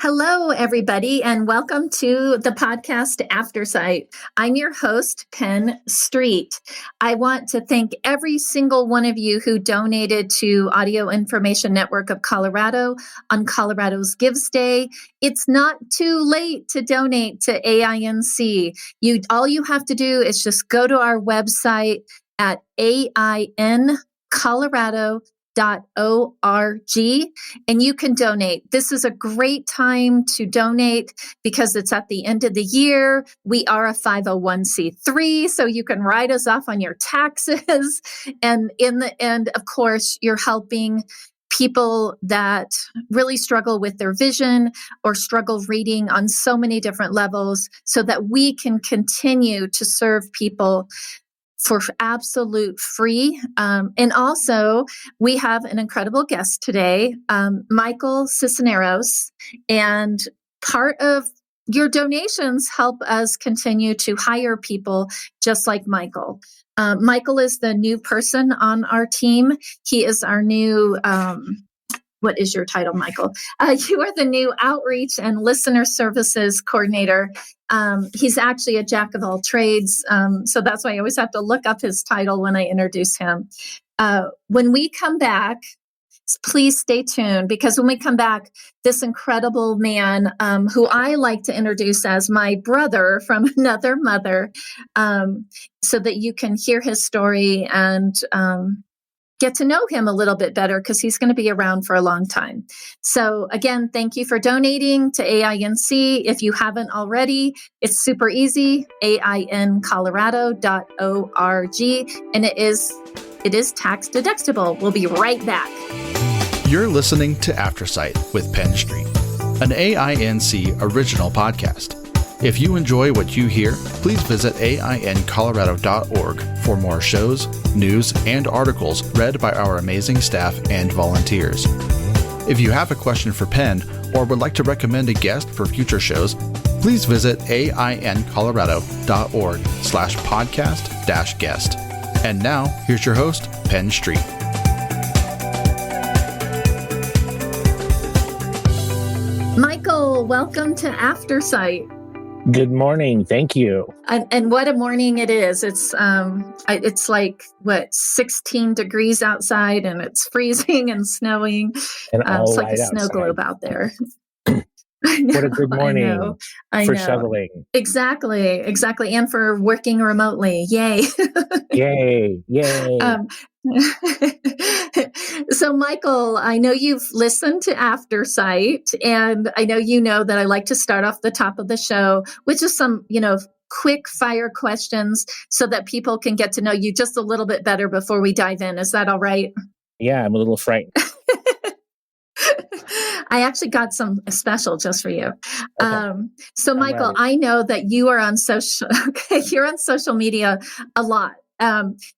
Hello, everybody, and welcome to the podcast Aftersight. I'm your host, Penn Street. I want to thank every single one of you who donated to Audio Information Network of Colorado on Colorado's Gives Day. It's not too late to donate to AINC. All you have to do is just go to our website at AINcolorado.org and you can donate. This is a great time to donate because it's at the end of the year. We are a 501c3, so you can write us off on your taxes. And in the end, of course, you're helping people that really struggle with their vision or struggle reading on so many different levels so that we can continue to serve people for absolute free. And also, we have an incredible guest today, Michael Sisneros. And part of your donations help us continue to hire people just like Michael. Michael is the new person on our team. He is our new... what is your title, Michael? You are the new Outreach and Listener Services Coordinator. He's actually a jack of all trades, so that's why I always have to look up his title when I introduce him. When we come back, please stay tuned, because when we come back, this incredible man, who I like to introduce as my brother from another mother, so that you can hear his story and get to know him a little bit better, because he's going to be around for a long time. So again, thank you for donating to AINC. If you haven't already, it's super easy, AINcolorado.org, and it is tax deductible. We'll be right back. You're listening to Aftersight with Penn Street, an AINC original podcast. If you enjoy what you hear, please visit AINcolorado.org for more shows, news, and articles read by our amazing staff and volunteers. If you have a question for Penn or would like to recommend a guest for future shows, please visit AINcolorado.org/podcast-guest. And now, here's your host, Penn Street. Michael, welcome to Aftersight. Good morning. Thank you. And what a morning it is. It's like, 16 degrees outside, and it's freezing and snowing. And it's like a snow outside. globe out there. What a good morning for shoveling. Exactly. And for working remotely. Yay. Yay. So, Michael, I know you've listened to Aftersight, and I know you know that I like to start off the top of the show with just some, quick fire questions so that people can get to know you just a little bit better before we dive in. Is that all right? Yeah, I'm a little frightened. I actually got some special just for you. Okay. So, Michael, I know that you are on social. Okay, you're on social media a lot.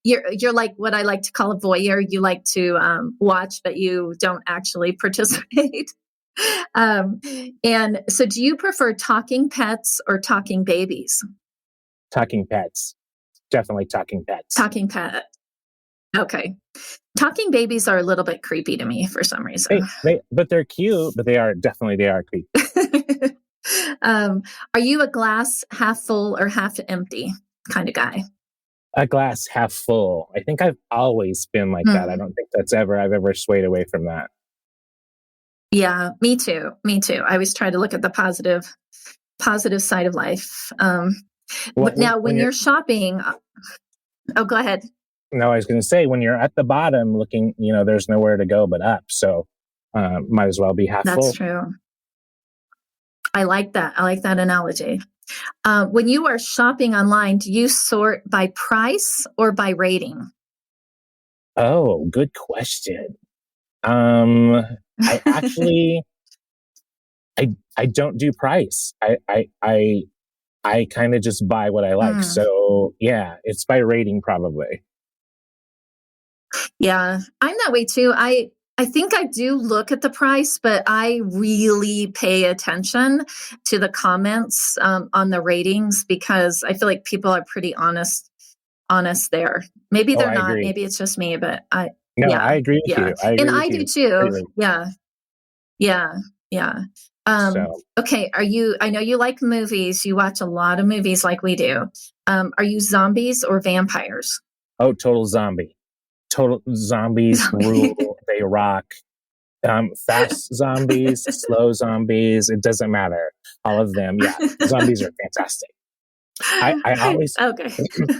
You're like what I like to call a voyeur. You like to watch, but you don't actually participate. And so, do you prefer talking pets or talking babies? Talking pets. Definitely talking pets. Talking pet. Okay. Talking babies are a little bit creepy to me for some reason. But they're cute, but they are creepy. Are you a glass half full or half empty kind of guy? A glass half full. I think I've always been like that. I don't think I've ever swayed away from that. Yeah, me too. I always try to look at the positive side of life. When you're shopping, go ahead. No, I was going to say, when you're at the bottom looking, there's nowhere to go but up. So might as well be half full. That's true. I like that. I like that analogy. When you are shopping online, do you sort by price or by rating? Oh, good question. I actually, I don't do price. I kind of just buy what I like. So yeah, it's by rating probably. Yeah, I'm that way too. I think I do look at the price, but I really pay attention to the comments on the ratings, because I feel like people are pretty honest there. Maybe they're not. Agree. Maybe it's just me, but I agree with you. I do too. Completely. Yeah. So, Okay. I know you like movies. You watch a lot of movies like we do. Are you zombies or vampires? oh, total zombie. Total zombies Zombie. rule. They rock. Fast zombies, slow zombies, it doesn't matter. All of them, yeah. Zombies are fantastic. I always, Okay.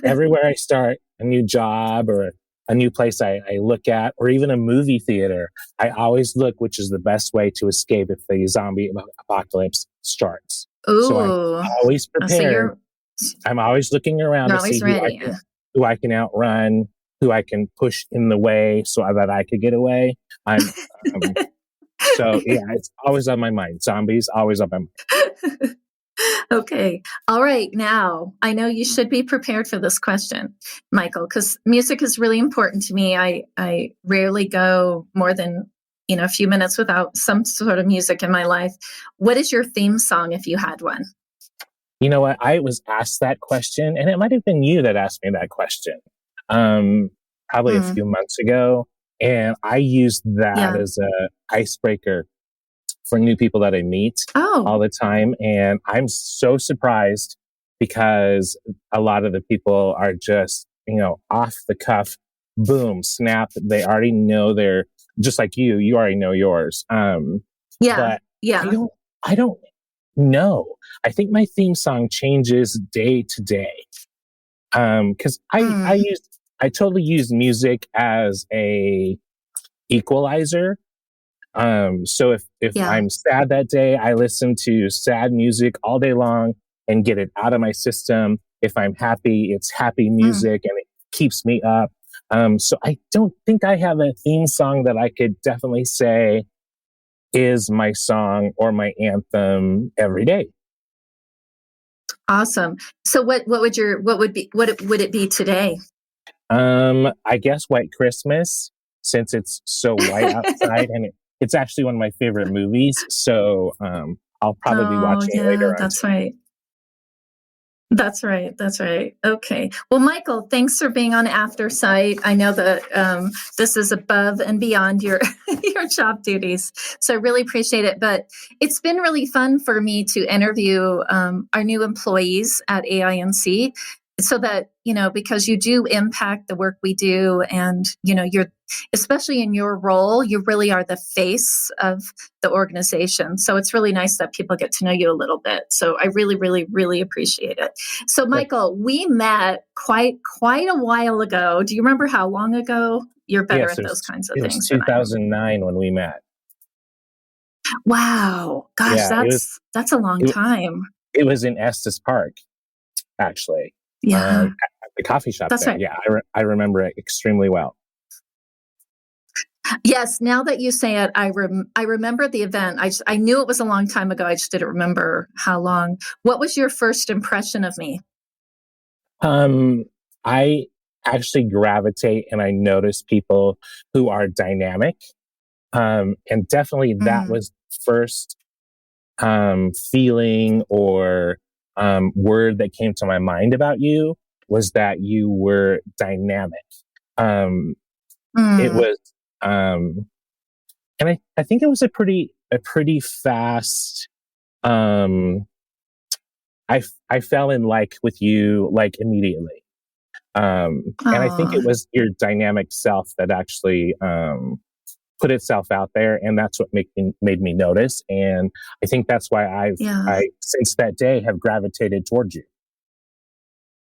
everywhere I start a new job or a new place I look at, or even a movie theater, I always look which is the best way to escape if the zombie apocalypse starts. So I'm Ooh. always So prepared. I'm always looking around you're to see always ready. who I can outrun, who I can push in the way so that I could get away. I'm so yeah, it's always on my mind. Zombies always on my mind. Okay. All right. Now, I know you should be prepared for this question, Michael, because music is really important to me. I rarely go more than, a few minutes without some sort of music in my life. What is your theme song if you had one? You know what? I was asked that question, and it might have been you that asked me that question. Probably a few months ago, and I used that as a icebreaker for new people that I meet all the time. And I'm so surprised because a lot of the people are just, off the cuff, boom, snap. They already know they're just like you already know yours. But I don't know. I think my theme song changes day to day. Cause I totally use music as a equalizer. So if I'm sad that day, I listen to sad music all day long and get it out of my system. If I'm happy, it's happy music and it keeps me up. So I don't think I have a theme song that I could definitely say is my song or my anthem every day. Awesome. So what would it be today? I guess White Christmas, since it's so white outside and it's actually one of my favorite movies. So I'll probably be watching it later on. That's right. That's right. Okay. Well, Michael, thanks for being on After Sight. I know that this is above and beyond your your job duties, so I really appreciate it. But it's been really fun for me to interview our new employees at AINC, so that because you do impact the work we do, and you're, especially in your role, you really are the face of the organization. So it's really nice that people get to know you a little bit. So I really, really, really appreciate it. So Michael, we met quite a while ago. Do you remember how long ago? You're better at those kinds of things. It was 2009 when we met. Wow, gosh, Yeah, that's a long time. It was in Estes Park, actually. Yeah, at the coffee shop that's there. right. Yeah, I remember it extremely well. Yes, now that you say it, I remember the event. I knew it was a long time ago. I just didn't remember how long. What was your first impression of me? I actually gravitate and I notice people who are dynamic. And definitely that was first feeling or word that came to my mind about you was that you were dynamic. It was, and I think it was a pretty fast, I fell in like with you like immediately. And I think it was your dynamic self that actually, put itself out there. And that's what made me notice. And I think that's why I, since that day, have gravitated towards you.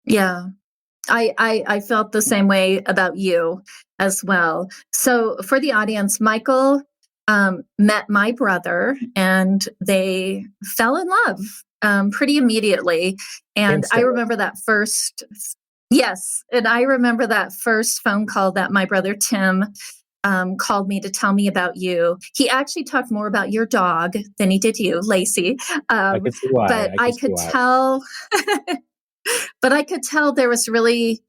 Yeah. I felt the same way about you as well. So for the audience, Michael met my brother and they fell in love pretty immediately. And I remember that first, and I remember that first phone call that my brother Tim called me to tell me about you. He actually talked more about your dog than he did you, Lacey. I could see why. But I could tell... But I could tell there was really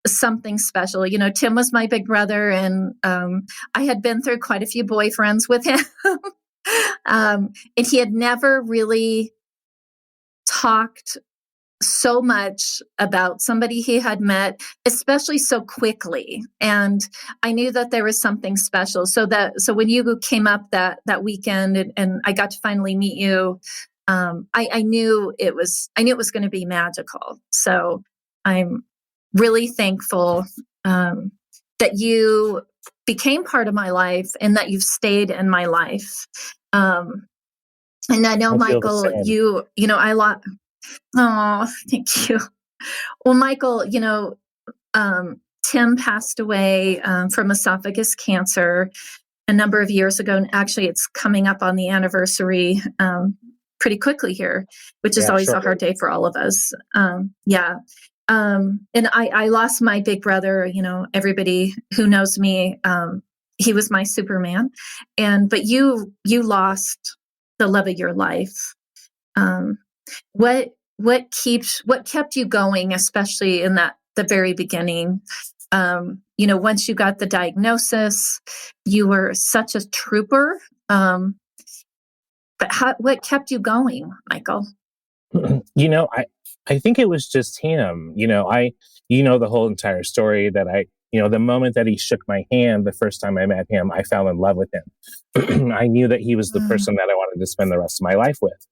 something special. Tim was my big brother, and I had been through quite a few boyfriends with him. And he had never really talked so much about somebody he had met, especially so quickly. And I knew that there was something special. So when you came up that weekend and I got to finally meet you, I knew it was going to be magical. So I'm really thankful that you became part of my life and that you've stayed in my life. And I know, I feel the Michael, same. Oh, thank you. Well, Michael, Tim passed away from esophagus cancer a number of years ago. And actually, it's coming up on the anniversary pretty quickly here, which is always a hard day for all of us. Yeah. And I lost my big brother. Everybody who knows me, he was my Superman. But you lost the love of your life. What kept you going, especially in the very beginning? Once you got the diagnosis, you were such a trooper. But what kept you going, Michael? I think it was just him. The whole entire story that the moment that he shook my hand, the first time I met him, I fell in love with him. I knew that he was the person that I wanted to spend the rest of my life with.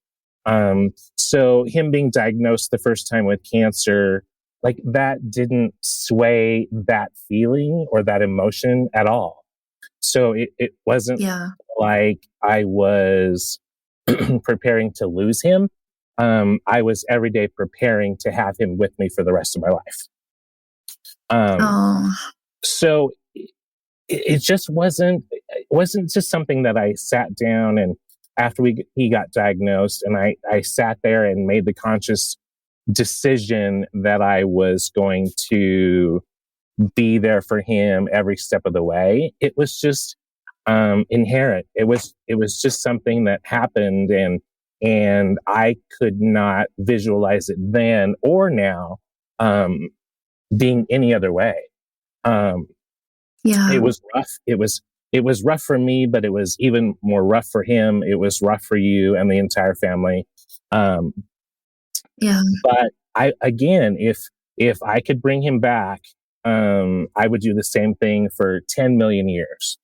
So him being diagnosed the first time with cancer, like that didn't sway that feeling or that emotion at all. So it wasn't like I was preparing to lose him. I was every day preparing to have him with me for the rest of my life. So it just wasn't just something that I sat down and after he got diagnosed and I sat there and made the conscious decision that I was going to be there for him every step of the way. It was just inherent. It was just something that happened and I could not visualize it then or now being any other way. It was rough. It was rough for me, but it was even more rough for him. It was rough for you and the entire family. But if I could bring him back, I would do the same thing for 10 million years.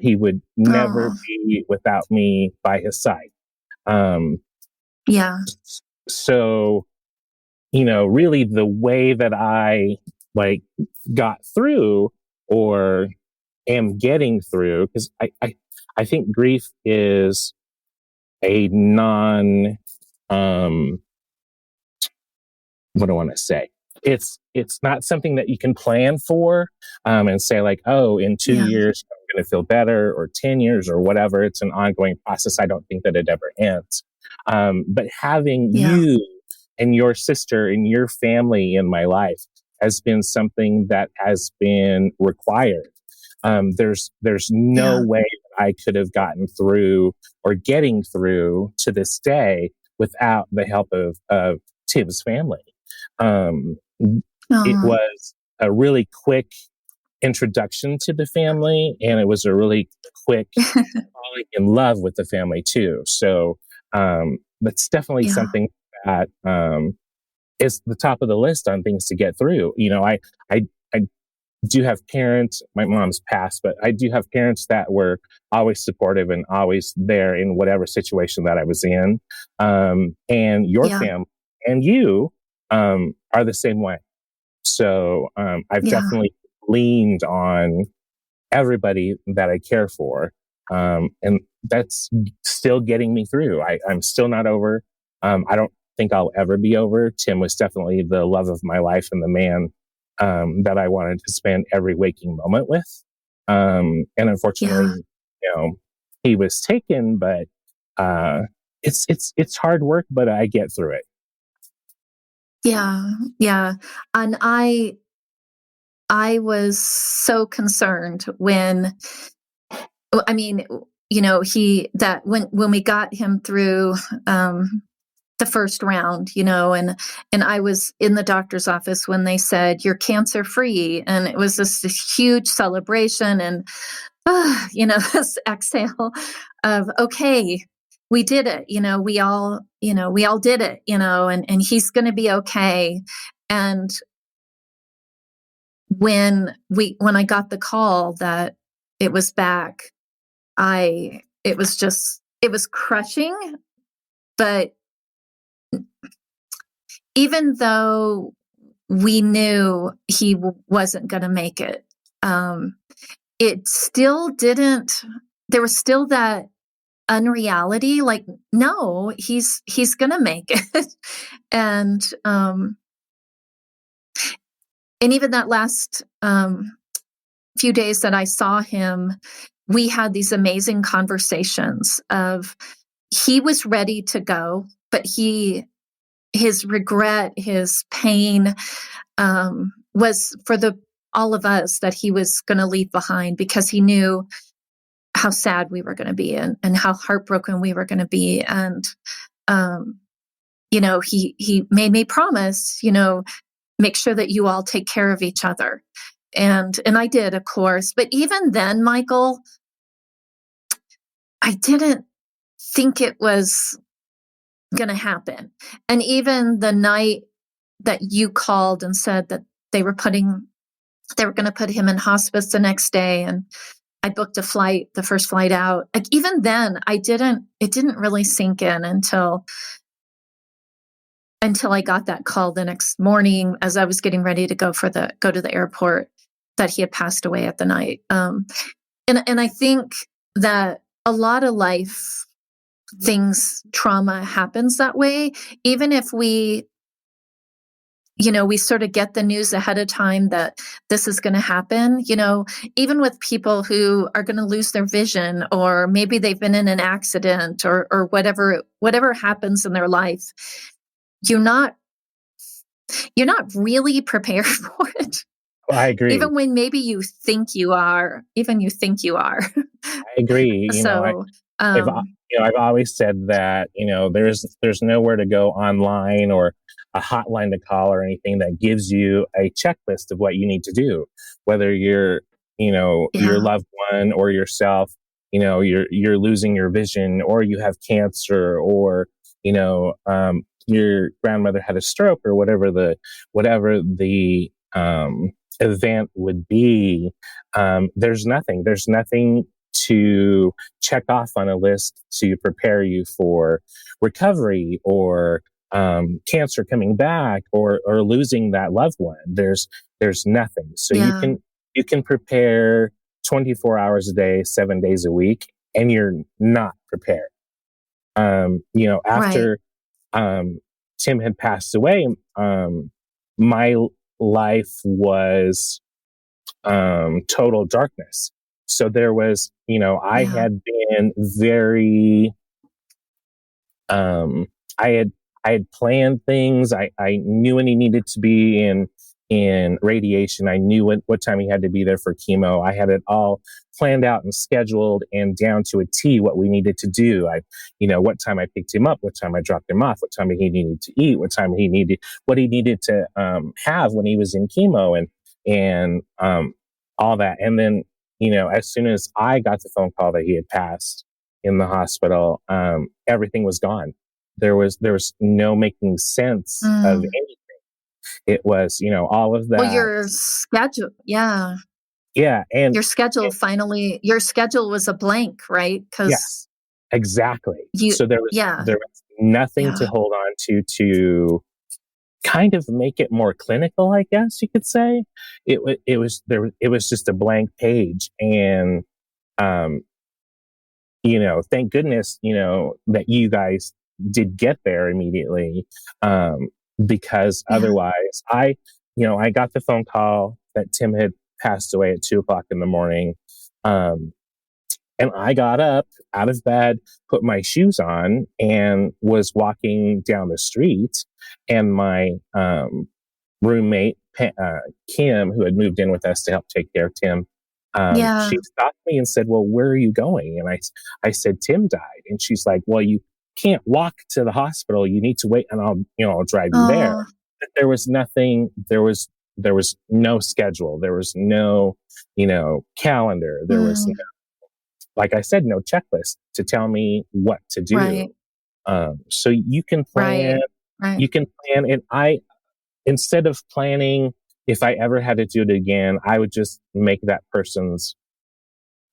He would never be without me by his side. So, really the way that I got through or am getting through, because I think grief is a what do I want to say? It's not something that you can plan for and say in 2 years I'm going to feel better, or 10 years or whatever. It's an ongoing process. I don't think that it ever ends. But having you and your sister and your family in my life has been something that has been required. There's no way that I could have gotten through or getting through to this day without the help of Tim's family. It was a really quick introduction to the family, and it was a really quick falling in love with the family too. So that's definitely something that is the top of the list on things to get through. I do have parents, my mom's passed, but I do have parents that were always supportive and always there in whatever situation that I was in. And your family and you are the same way. So I've definitely leaned on everybody that I care for. And that's still getting me through. I'm still not over. I don't think I'll ever be over. Tim was definitely the love of my life and the man that I wanted to spend every waking moment with. And unfortunately, he was taken, but it's hard work, but I get through it. Yeah. And I was so concerned when when we got him through the first round, and I was in the doctor's office when they said you're cancer free, and it was this huge celebration and this exhale of, okay, we did it. We all did it, and he's going to be okay. And when I got the call that it was back, it was crushing. But even though we knew he wasn't going to make it, it still didn't, there was still that unreality, like, no, he's going to make it. And even that last few days that I saw him, we had these amazing conversations of, he was ready to go, but his regret, his pain, was for all of us that he was going to leave behind, because he knew how sad we were going to be and how heartbroken we were going to be. And, he made me promise, make sure that you all take care of each other. And I did, of course. But even then, Michael, I didn't think it was going to happen. And even the night that you called and said that they were going to put him in hospice the next day, and I booked a flight, the first flight out. Like, even then, it didn't really sink in until I got that call the next morning as I was getting ready to go to the airport, that he had passed away at the night. And I think that a lot of life trauma happens that way. Even if we sort of get the news ahead of time that this is going to happen, even with people who are going to lose their vision, or maybe they've been in an accident or whatever happens in their life, you're not really prepared for it. Well, I agree. Even when maybe you think you are. I agree. So, I've always said that, there's nowhere to go online or a hotline to call or anything that gives you a checklist of what you need to do, whether you're, your loved one or yourself, you're losing your vision, or you have cancer, or, your grandmother had a stroke, or whatever the event would be. There's nothing to check off on a list to prepare you for recovery, or cancer coming back, or losing that loved one. There's nothing. So you can prepare 24 hours a day, 7 days a week, and you're not prepared. After Tim had passed away, my life was total darkness. So there was, I had been very, I had planned things. I knew when he needed to be in radiation. I knew what time he had to be there for chemo. I had it all planned out and scheduled and down to a T what we needed to do. What time I picked him up, what time I dropped him off, what time he needed to eat, what he needed to have when he was in chemo, and all that. And then, as soon as I got the phone call that he had passed in the hospital, everything was gone. There was no making sense of anything. It was, all of that. Well, your schedule, yeah, and your schedule was a blank, right? Yes, exactly. So there was nothing to hold on to kind of make it more clinical, I guess you could say. It was just a blank page, and thank goodness that you guys did get there immediately, because otherwise I got the phone call that Tim had passed away at 2:00 in the morning, and I got up out of bed, put my shoes on, and was walking down the street, and my roommate Kim, who had moved in with us to help take care of Tim, she stopped me and said, "Well, where are you going?" And I said, "Tim died." And she's like, "Well, you can't walk to the hospital. You need to wait, and I'll drive you there." But there was nothing. There was no schedule. There was no, calendar. There was like I said, no checklist to tell me what to do. Right. So you can plan, Right. and instead of planning, if I ever had to do it again, I would just make that person's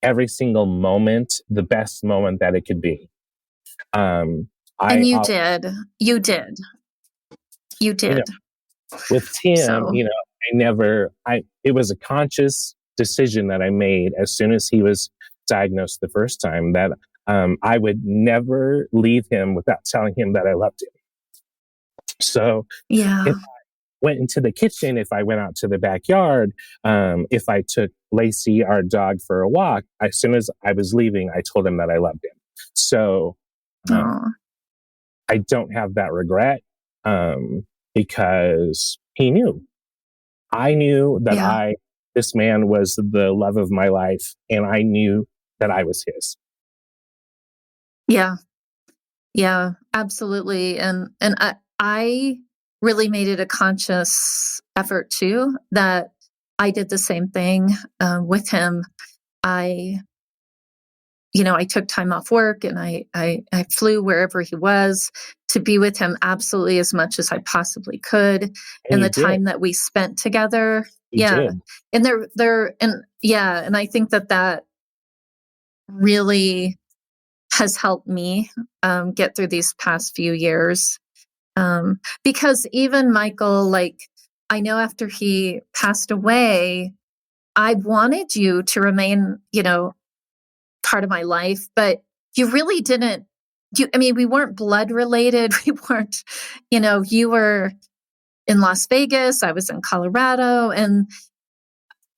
every single moment the best moment that it could be. And you did. You did. You did. With Tim, So, it was a conscious decision that I made as soon as he was diagnosed the first time that I would never leave him without telling him that I loved him. So yeah. if I went into the kitchen, if I went out to the backyard, if I took Lacey, our dog, for a walk, as soon as I was leaving, I told him that I loved him. So I don't have that regret because he knew. I knew that this man was the love of my life, and I knew that I was his. Yeah. Yeah, absolutely. And I really made it a conscious effort too, that I did the same thing with him. I took time off work and I flew wherever he was to be with him absolutely as much as I possibly could. And the time that we spent together. And and I think that really has helped me get through these past few years. Because even Michael, like, I know after he passed away, I wanted you to remain, part of my life, but you really didn't. We weren't blood related. We weren't, you were in Las Vegas, I was in Colorado, and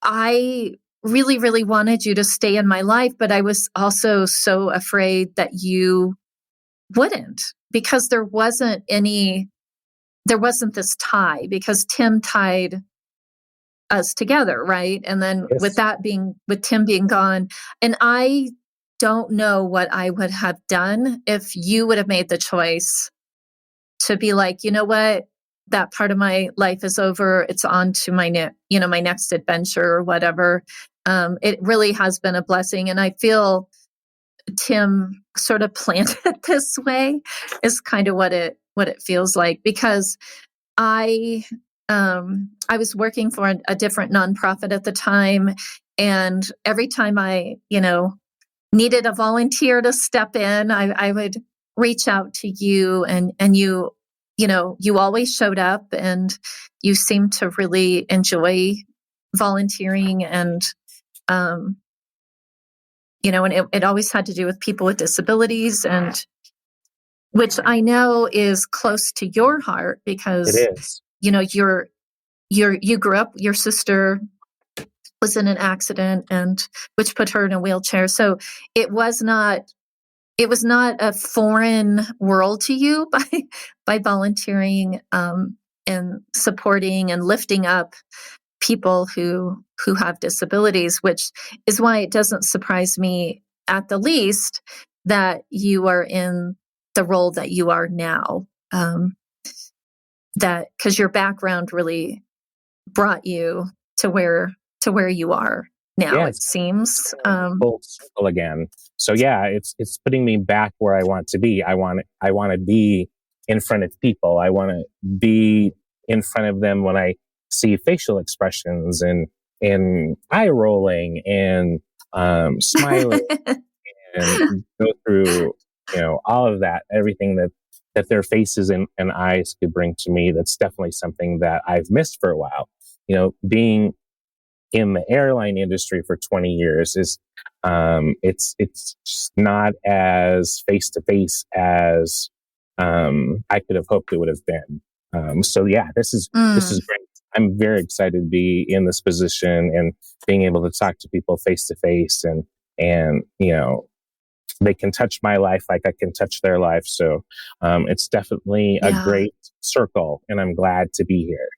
I really, really wanted you to stay in my life, but I was also so afraid that you wouldn't, because there wasn't this tie, because Tim tied us together, right? And then with Tim being gone, and I don't know what I would have done if you would have made the choice to be like, you know what, that part of my life is over. It's on to my next adventure or whatever. It really has been a blessing, and I feel Tim sort of planned it this way is kind of what it feels like, because I was working for a different nonprofit at the time, and every time I needed a volunteer to step in, I would reach out to you, and you always showed up, and you seemed to really enjoy volunteering, and and it always had to do with people with disabilities, and which I know is close to your heart, because it is. You grew up, your sister was in an accident, and which put her in a wheelchair. So it was not a foreign world to you by volunteering and supporting and lifting up people who have disabilities, which is why it doesn't surprise me at the least that you are in the role that you are now. That because your background really brought you to where you are now. It seems full circle again. So it's putting me back where I want to be. I want to be in front of people. I want to be in front of them when I see facial expressions and eye rolling and smiling and go through all of that, everything that their faces and eyes could bring to me. That's definitely something that I've missed for a while. Being in the airline industry for 20 years is it's just not as face to face as I could have hoped it would have been. This is great. I'm very excited to be in this position and being able to talk to people face to face, and they can touch my life like I can touch their life. So it's definitely a great circle, and I'm glad to be here.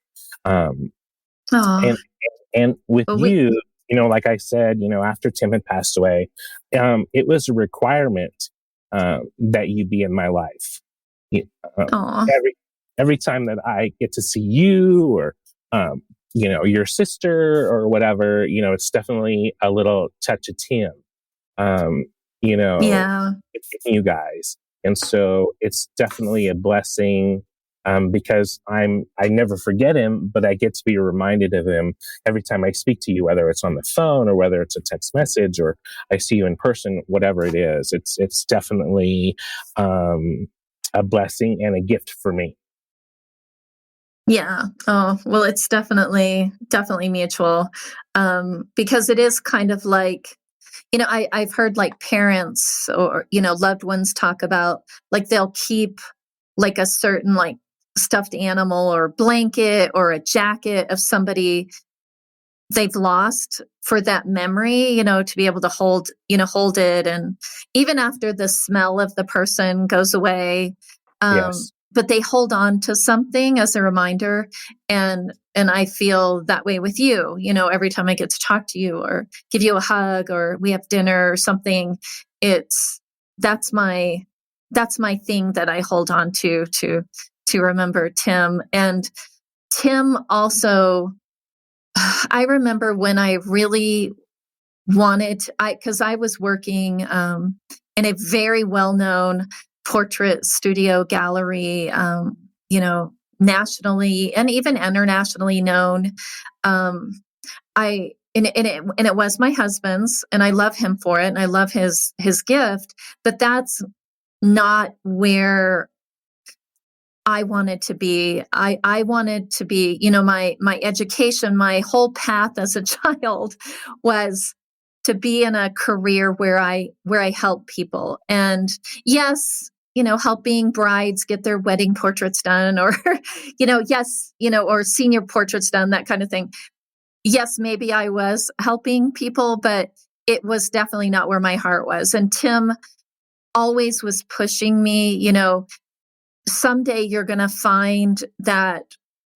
And with you, like I said, after Tim had passed away, it was a requirement that you be in my life. Every time that I get to see you or, your sister or whatever, it's definitely a little touch of Tim. Yeah. you guys. And so it's definitely a blessing, because I never forget him, but I get to be reminded of him every time I speak to you, whether it's on the phone or whether it's a text message or I see you in person, whatever it is. It's definitely a blessing and a gift for me. Yeah. Oh, well, it's definitely mutual. Because it is kind of like, I've heard like parents or, loved ones talk about like they'll keep like a certain like stuffed animal or blanket or a jacket of somebody they've lost for that memory, to be able to hold it. And even after the smell of the person goes away, Yes. but they hold on to something as a reminder. And I feel that way with you, every time I get to talk to you or give you a hug or we have dinner or something, that's my thing that I hold on to remember Tim. And Tim also, I remember when I really because I was working in a very well-known portrait studio gallery, nationally and even internationally known. It was my husband's, and I love him for it, and I love his gift. But that's not where I wanted to be. I wanted to be, my education, my whole path as a child was to be in a career where I help people. And yes, helping brides get their wedding portraits done or, yes, or senior portraits done, that kind of thing. Yes, maybe I was helping people, but it was definitely not where my heart was. And Tim always was pushing me, someday you're going to find that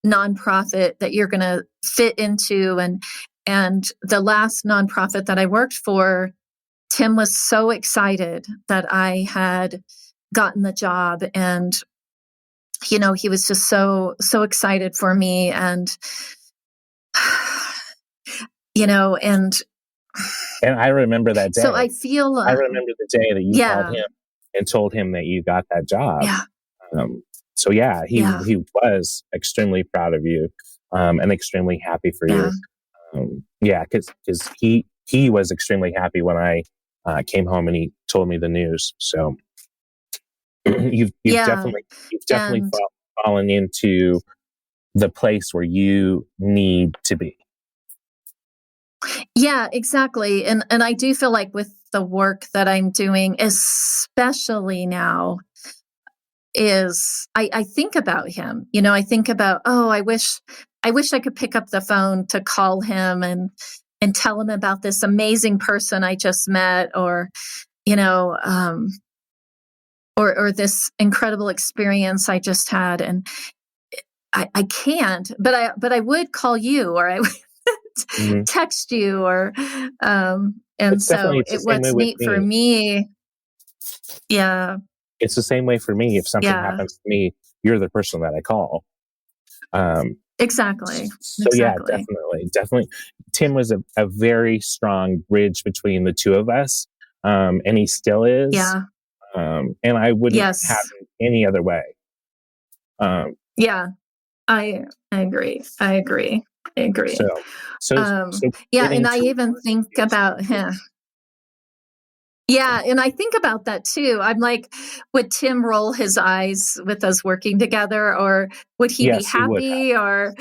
nonprofit that you're going to fit into. And the last nonprofit that I worked for, Tim was so excited that I had gotten the job. And, he was just so excited for me. And, And I remember that day. So I feel, I remember the day that you called him and told him that you got that job. Yeah. So yeah, he was extremely proud of you, and extremely happy for you. Because he was extremely happy when I came home and he told me the news. So you've definitely fallen into the place where you need to be. Yeah, exactly. And I do feel like with the work that I'm doing, especially now, is I think about him. I think about, I wish I could pick up the phone to call him and tell him about this amazing person I just met, or or this incredible experience I just had. And I can't, but I would call you, or I would text you, or and so what's neat for me. Yeah. It's the same way for me. If something happens to me, you're the person that I call. Exactly. So yeah, definitely. Tim was a very strong bridge between the two of us. And he still is. Yeah. And I wouldn't have it any other way. Yeah, I agree. So and I even think about him. Yeah, and I think about that too. I'm like, would Tim roll his eyes with us working together, or would he be happy? Or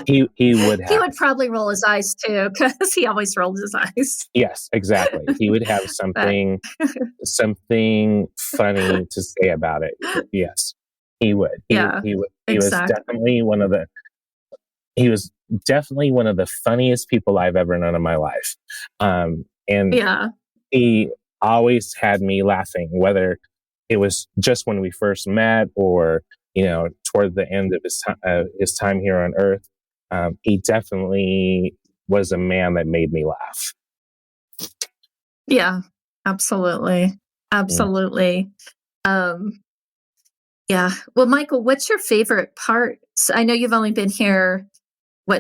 he would have. He would probably roll his eyes too, because he always rolled his eyes. Yes, exactly. He would have something funny to say about it. Yes, he would. He would. He was definitely one of the. He was definitely one of the funniest people I've ever known in my life. And he always had me laughing, whether it was just when we first met or, toward the end of his time here on Earth. He definitely was a man that made me laugh. Yeah, absolutely. Yeah. Well, Michael, what's your favorite part? I know you've only been here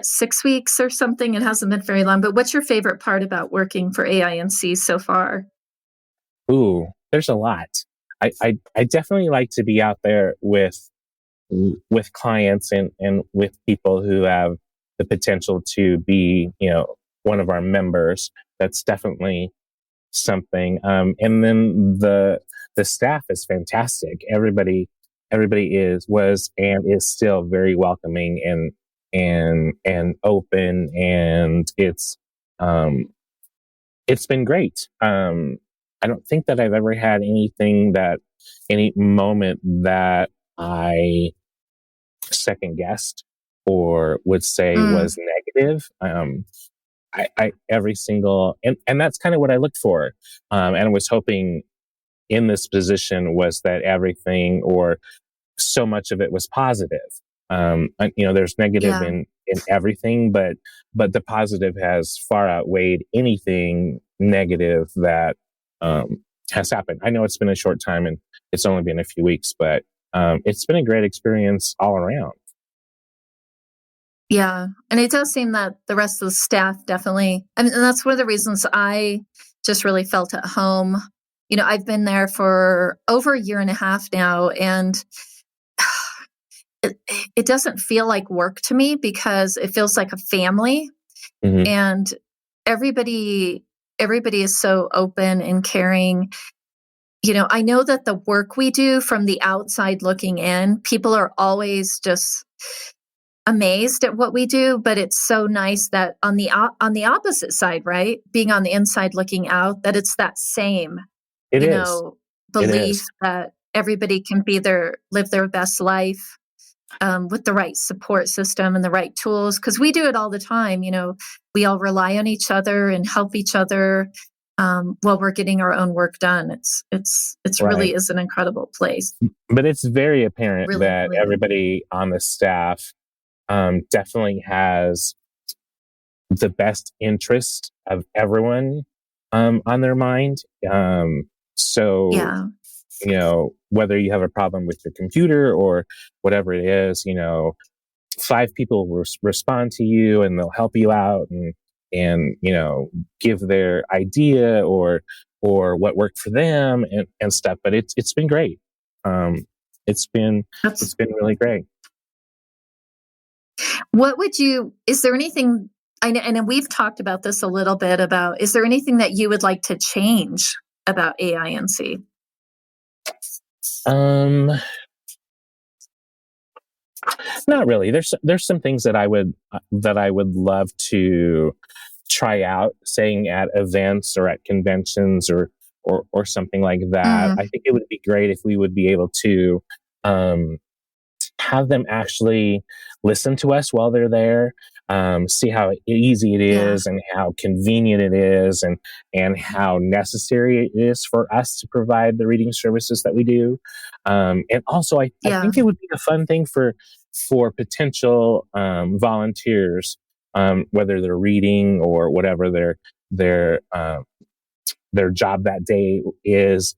6 weeks or something? It hasn't been very long, but what's your favorite part about working for AINC so far? Ooh, there's a lot. I definitely like to be out there with clients and with people who have the potential to be, one of our members. That's definitely something. And then the staff is fantastic. Everybody was and is still very welcoming and open, and it's been great. I don't think that I've ever had any moment that I second guessed or would say was negative. I every single, and that's kind of what I looked for, and was hoping in this position was that everything or so much of it was positive. There's negative Yeah. in everything, but the positive has far outweighed anything negative that has happened. I know it's been a short time and it's only been a few weeks, but it's been a great experience all around. Yeah. And it does seem that the rest of the staff definitely, I mean, and that's one of the reasons I just really felt at home. I've been there for over a year and a half now, and it doesn't feel like work to me because it feels like a family, Mm-hmm. and everybody is so open and caring. I know that the work we do from the outside looking in, people are always just amazed at what we do, but it's so nice that on the opposite side, right? Being on the inside looking out, that it's that same, It is. It belief is. that everybody can live their best life with the right support system and the right tools. Because we do it all the time. We all rely on each other and help each other while we're getting our own work done. It's Right. really is an incredible place. But it's very apparent Really, that really. everybody on the staff definitely has the best interest of everyone on their mind. So, Yeah. whether you have a problem with your computer or whatever it is, 5 people will respond to you and they'll help you out and give their idea or what worked for them and stuff. But it's been great. It's been really great. Is there anything, and we've talked about this a little bit about, is there anything that you would like to change about AINC? Not really. There's some things that I would love to try out, saying at events or at conventions or something like that. I think it would be great if we would be able to have them actually listen to us while they're there, see how easy it is and how convenient it is and how necessary it is for us to provide the reading services that we do. And also, I think it would be a fun thing for potential volunteers, whether they're reading or whatever their job that day is,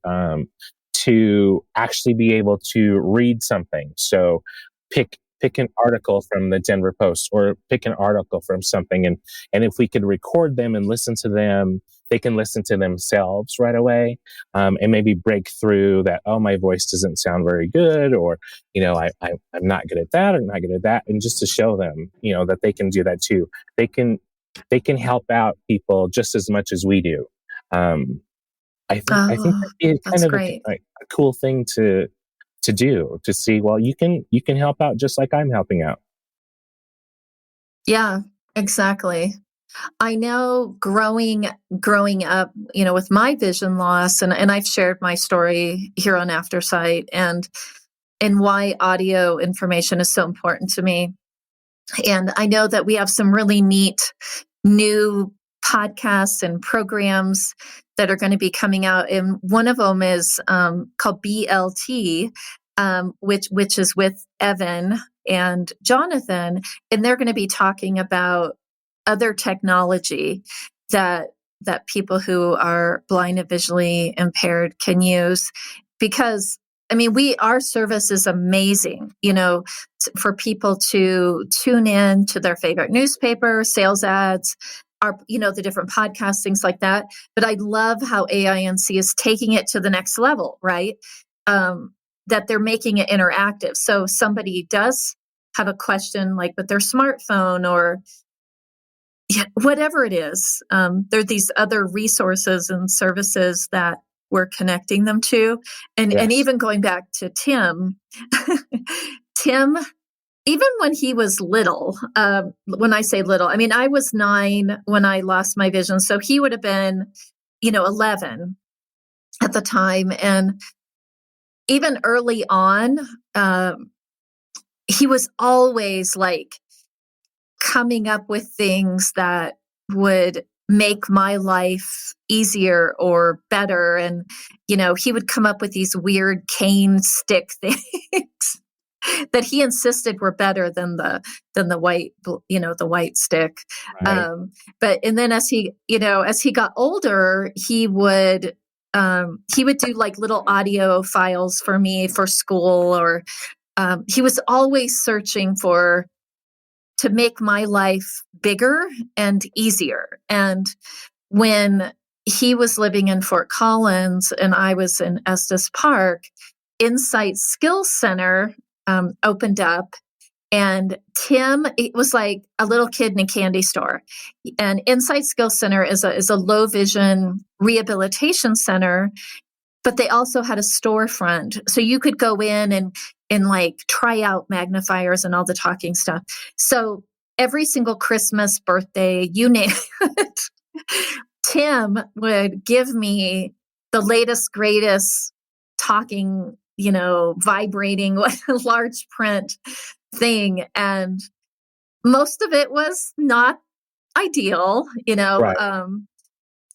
to actually be able to read something. So pick an article from the Denver Post or pick an article from something. And if we could record them and listen to them, they can listen to themselves right away, and maybe break through that, oh, my voice doesn't sound very good, or, I'm not good at that or not good at that. And just to show them, that they can do that too. They can help out people just as much as we do. I think that'd be kind of a cool thing to do, to see, well, you can help out just like I'm helping out. Yeah, exactly. I know growing up, with my vision loss, and I've shared my story here on Aftersight and why audio information is so important to me. And I know that we have some really neat new podcasts and programs that are going to be coming out. And one of them is called BLT, which is with Evan and Jonathan. And they're going to be talking about other technology that people who are blind and visually impaired can use. Because I mean, our service is amazing, for people to tune in to their favorite newspaper, sales ads, the different podcasts, things like that. But I love how AINC is taking it to the next level, right? That they're making it interactive. So somebody does have a question, like with their smartphone or whatever it is. There are these other resources and services that we're connecting them to. And even going back to Tim, Tim, even when he was little, when I say little, I mean, I was 9 when I lost my vision. So he would have been, 11 at the time. And even early on, he was always like coming up with things that would make my life easier or better. And, he would come up with these weird cane stick things that he insisted were better than the white, the white stick. Right. And then as he got older, he would do like little audio files for me for school, or he was always searching to make my life bigger and easier. And when he was living in Fort Collins and I was in Estes Park, Insight Skills Center opened up. And Tim, it was like a little kid in a candy store. And Insight Skills Center is a low vision rehabilitation center, but they also had a storefront. So you could go in and like try out magnifiers and all the talking stuff. So every single Christmas, birthday, you name it, Tim would give me the latest, greatest talking, vibrating large print thing. And most of it was not ideal, Right.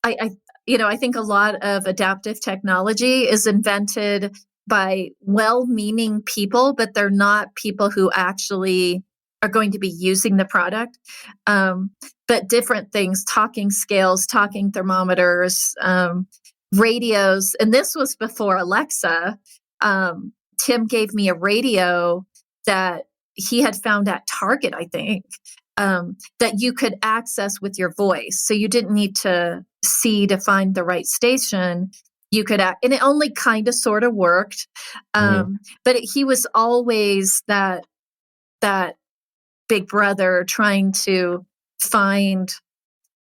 I think a lot of adaptive technology is invented by well-meaning people, but they're not people who actually are going to be using the product. But different things, talking scales, talking thermometers, radios. And this was before Alexa. Tim gave me a radio that he had found at Target, I think, that you could access with your voice. So you didn't need to see to find the right station. You could, and it only kind of sort of worked. But he was always that big brother trying to find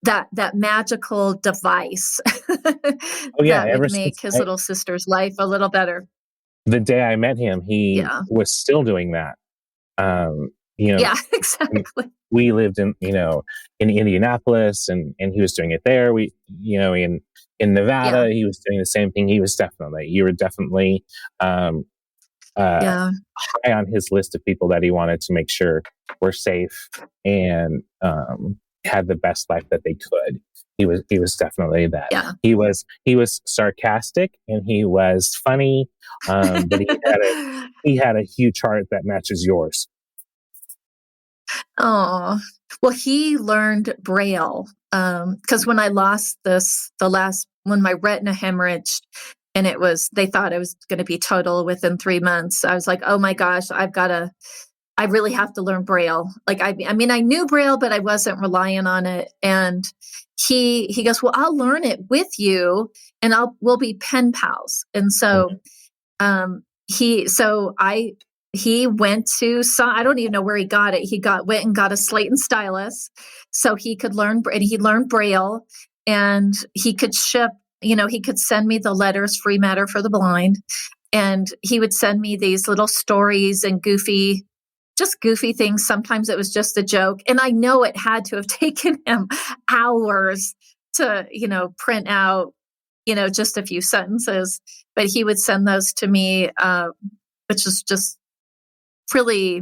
that magical device that would make his little sister's life a little better. The day I met him, he was still doing that. Yeah, exactly. We lived in Indianapolis, and he was doing it there. We, in Nevada, he was doing the same thing. You were definitely high on his list of people that he wanted to make sure were safe and had the best life that they could. He was definitely that. Yeah. He was sarcastic and he was funny, but he had a huge heart that matches yours. Oh, well, he learned Braille because when I lost when my retina hemorrhaged, and they thought it was going to be total within 3 months. I was like, oh my gosh, I really have to learn Braille. Like, I mean, I knew Braille, but I wasn't relying on it. And he goes, well, I'll learn it with you and we'll be pen pals. And so, he went to I don't even know where he got it. He went and got a slate and stylus so he could learn, and he learned Braille, and he could ship, he could send me the letters, Free Matter for the Blind. And he would send me these little stories and goofy things. Sometimes it was just a joke. And I know it had to have taken him hours to, print out, just a few sentences, but he would send those to me, which is just really,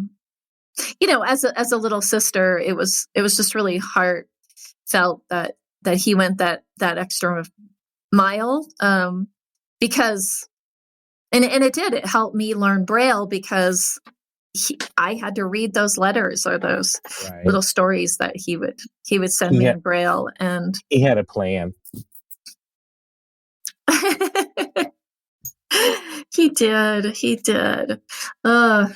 as a little sister, it was just really heartfelt that he went that extra mile, because, and it helped me learn Braille because I had to read those letters or those little stories that he would send me in Braille, and he had a plan. He did. He did. Uh,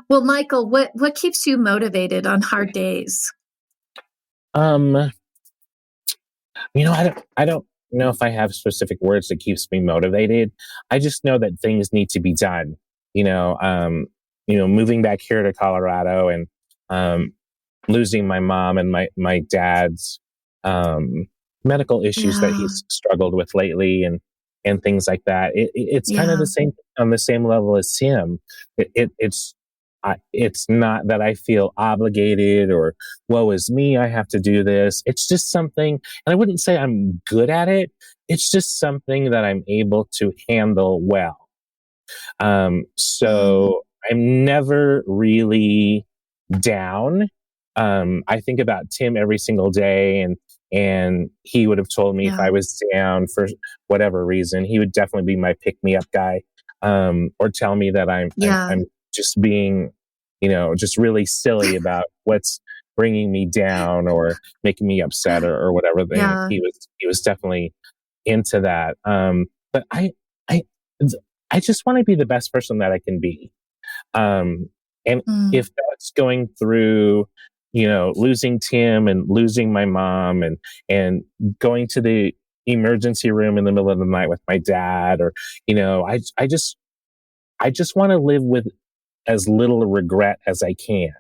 well, Michael, what keeps you motivated on hard days? Um, I don't know if I have specific words that keeps me motivated. I just know that things need to be done. You know, um, moving back here to Colorado and um, losing my mom and my dad's um, medical issues that Yeah. he's struggled with lately, and things like that. It's kind of Yeah. the same on the same level as him. It's not that I feel obligated or woe is me, I have to do this. It's just something, and I wouldn't say I'm good at it. It's just something that I'm able to handle well. Mm, So I'm never really down. I think about Tim every single day, and he would have told me if yeah. I was down for whatever reason, he would definitely be my pick me up guy, or tell me that Yeah. I'm just being, just really silly about what's bringing me down or making me upset or whatever thing. Yeah. He was definitely into that. But I I just want to be the best person that I can be. Um, and Mm, if that's going through, losing Tim and losing my mom and going to the emergency room in the middle of the night with my dad, or, I just want to live with as little regret as I can.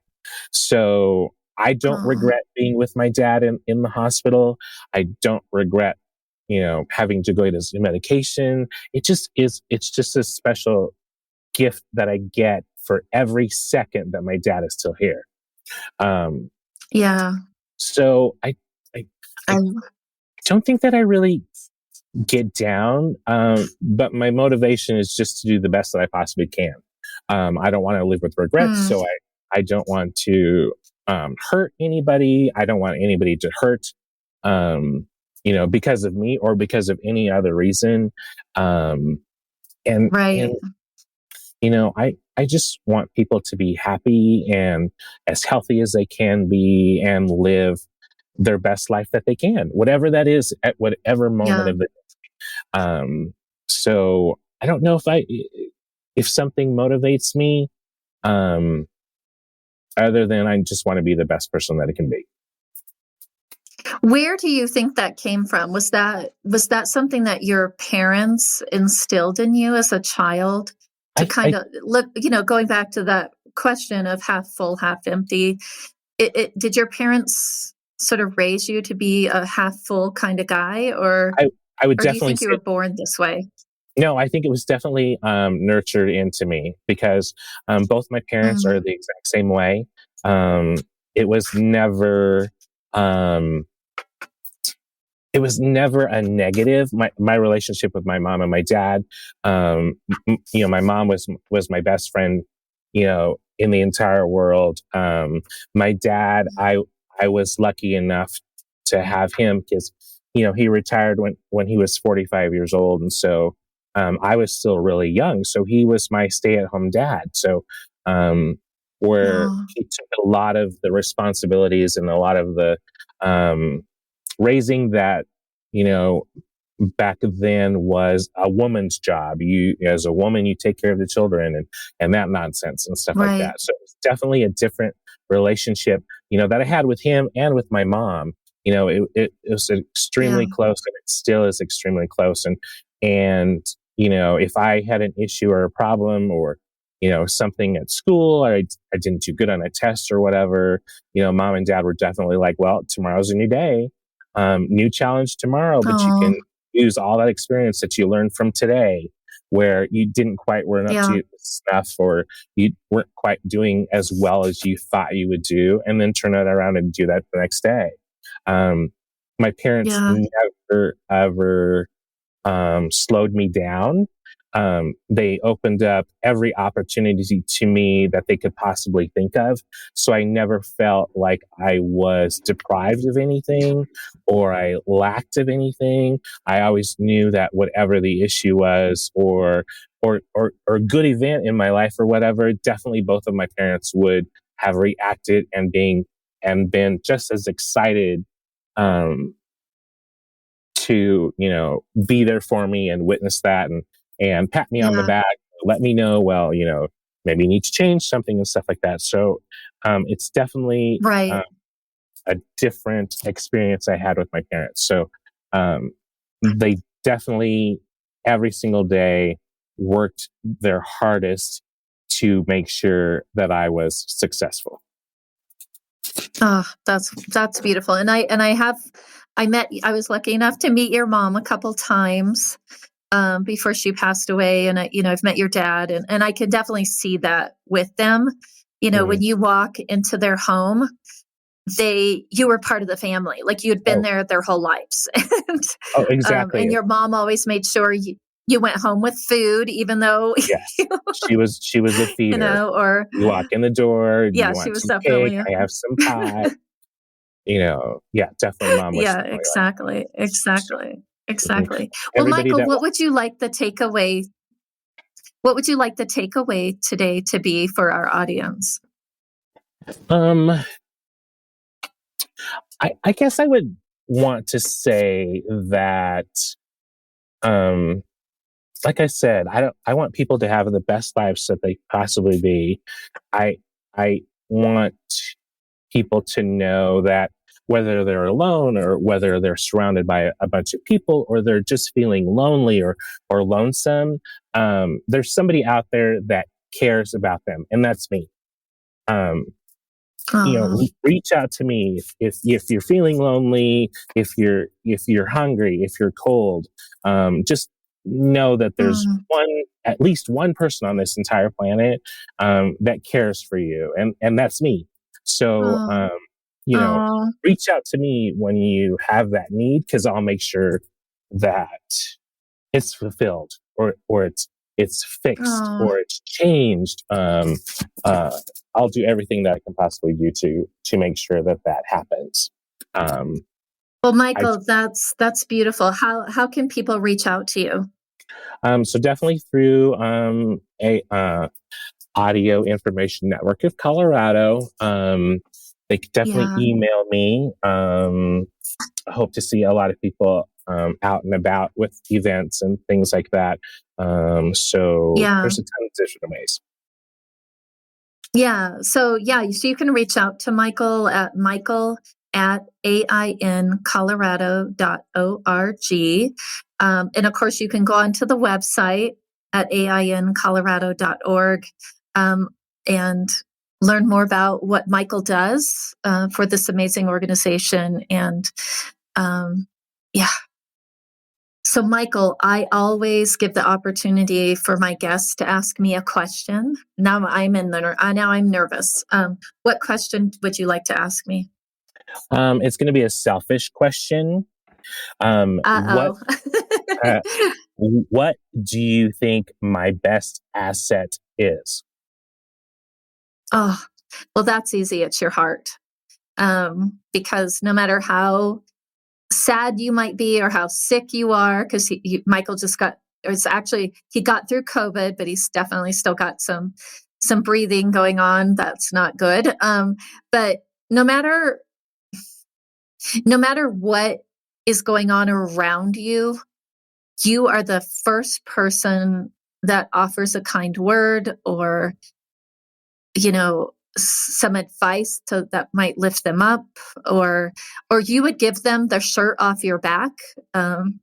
So I don't oh, regret being with my dad in the hospital. I don't regret, having to go to his medication. It's just a special gift that I get for every second that my dad is still here. Um, yeah. so I, I, I don't think that I really get down, but my motivation is just to do the best that I possibly can. I don't want to live with regrets, mm, so I don't want to hurt anybody. I don't want anybody to hurt, because of me or because of any other reason. Um, and right. I just want people to be happy and as healthy as they can be and live their best life that they can, whatever that is at whatever moment Yeah. of the um so I don't know if something motivates me, um other than I just want to be the best person that it can be. Where do you think that came from? Was that something that your parents instilled in you as a child to kind I of look, going back to that question of half full, half empty, did your parents sort of raise you to be a half full kind of guy, or I, I would or do you definitely think you say were born this way? no. I think it was definitely nurtured into me because both my parents are Mm, the exact same way. Um, it was never um, it was never a negative. My relationship with my mom and my dad, my mom was my best friend, in the entire world. My dad, I was lucky enough to have him because, he retired when he was 45 years old, and so I was still really young. So he was my stay at home dad. So um, where oh, he took a lot of the responsibilities and a lot of the um, raising that, you know, back then was a woman's job. You, as a woman, you take care of the children and that nonsense and stuff like right. that. So it's definitely a different relationship, that I had with him and with my mom. It was Yeah. extremely close, and it still is extremely close. And if I had an issue or a problem or something at school, or I didn't do good on a test or whatever, mom and dad were definitely like, well, tomorrow's a new day, new challenge tomorrow, but you Oh, can use all that experience that you learned from today where you didn't quite weren't up yeah. to snuff, or you weren't quite doing as well as you thought you would do, and then turn it around and do that the next day. um, my parents Yeah. never ever slowed me down. They opened up every opportunity to me that they could possibly think of. So I never felt like I was deprived of anything or I lacked of anything. I always knew that whatever the issue was, or a good event in my life or whatever, definitely both of my parents would have reacted and been just as excited um, to be there for me and witness that and pat me on the Yeah. back let me know, well, maybe you need to change something and stuff like that. So it's definitely Right. a different experience I had with my parents. So they definitely every single day worked their hardest to make sure that I was successful. Oh, that's beautiful. And I was lucky enough to meet your mom a couple times before she passed away. And I've met your dad, and I can definitely see that with them. When you walk into their home, you were part of the family, like you had been there their whole lives. Exactly. And your mom always made sure you went home with food, even though yes, she was a feeder. or you walk in the door. Do yeah, you she want was some definitely cake? I have some pie. Definitely, mom was yeah, definitely exactly, exactly, exactly. Well, everybody Michael, that what would you like the takeaway? What would you like the takeaway today to be for our audience? I guess I would want to say that, like I said, I want people to have the best lives that they possibly be. I want people to know that whether they're alone or whether they're surrounded by a bunch of people or they're just feeling lonely or lonesome, there's somebody out there that cares about them, and that's me. Reach out to me if you're feeling lonely, if you're hungry, if you're cold. Just know that there's at least one person on this entire planet that cares for you, and that's me. So, reach out to me when you have that need, because I'll make sure that it's fulfilled or it's fixed or it's changed. I'll do everything that I can possibly do to make sure that happens. Well, Michael, that's beautiful. How can people reach out to you? So definitely through a Audio Information Network of Colorado. They could definitely email me. I hope to see a lot of people out and about with events and things like that. So there's a ton of different ways. Yeah. So you can reach out to Michael at aincolorado.org. And of course, you can go onto the website at aincolorado.org and learn more about what Michael does for this amazing organization. And so, Michael, I always give the opportunity for my guests to ask me a question. Now I'm nervous. What question would you like to ask me? It's going to be a selfish question. What do you think my best asset is? Oh, well, that's easy. It's your heart. Because no matter how sad you might be or how sick you are, because Michael he got through COVID, but he's definitely still got some breathing going on. That's not good. But no matter what is going on around you, you are the first person that offers a kind word or, some advice that might lift them up, or you would give them the shirt off your back. When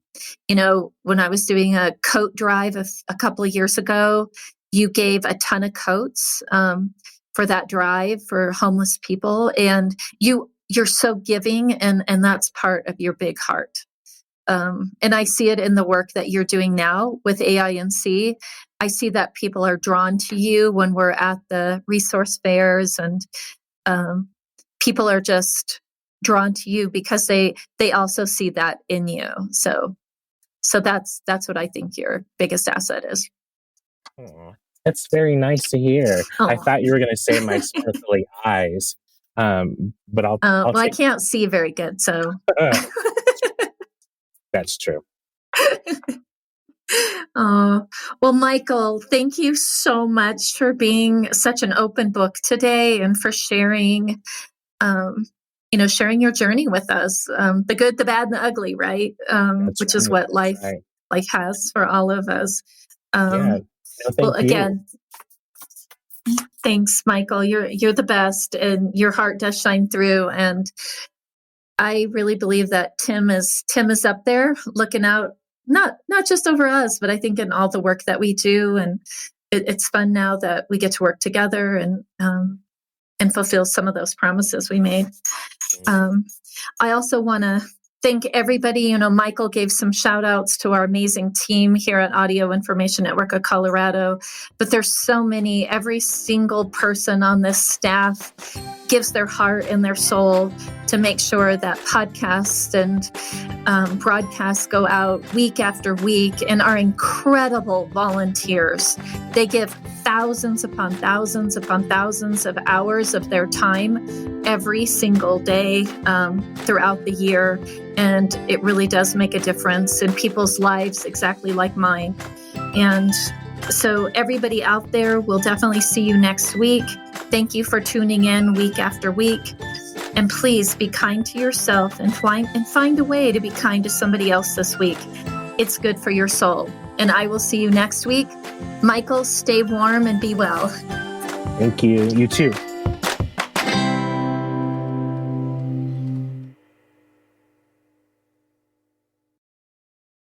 I was doing a coat drive a couple of years ago, you gave a ton of coats for that drive for homeless people, and you're so giving, and that's part of your big heart. And I see it in the work that you're doing now with AINC. I see that people are drawn to you when we're at the resource fairs, and people are just drawn to you because they also see that in you. So that's what I think your biggest asset is. That's very nice to hear. I thought you were going to say my sparkly eyes, but I'll I can't see very good, so. That's true. Well, Michael, thank you so much for being such an open book today and for sharing, sharing your journey with us, the good, the bad, and the ugly, right? Which is what life has for all of us. No, Well, thank you. again, thanks, Michael. You're the best, and your heart does shine through. And I really believe that Tim is up there looking out, not just over us, but I think in all the work that we do. And it's fun now that we get to work together and fulfill some of those promises we made. I also want to thank everybody. You know, Michael gave some shout outs to our amazing team here at Audio Information Network of Colorado, but there's so many. Every single person on this staff gives their heart and their soul to make sure that podcasts and broadcasts go out week after week, and our incredible volunteers. They give thousands upon thousands upon thousands of hours of their time every single day throughout the year. And it really does make a difference in people's lives, exactly like mine. And so everybody out there, we'll definitely see you next week. Thank you for tuning in week after week. And please be kind to yourself and find a way to be kind to somebody else this week. It's good for your soul. And I will see you next week. Michael, stay warm and be well. Thank you. You too.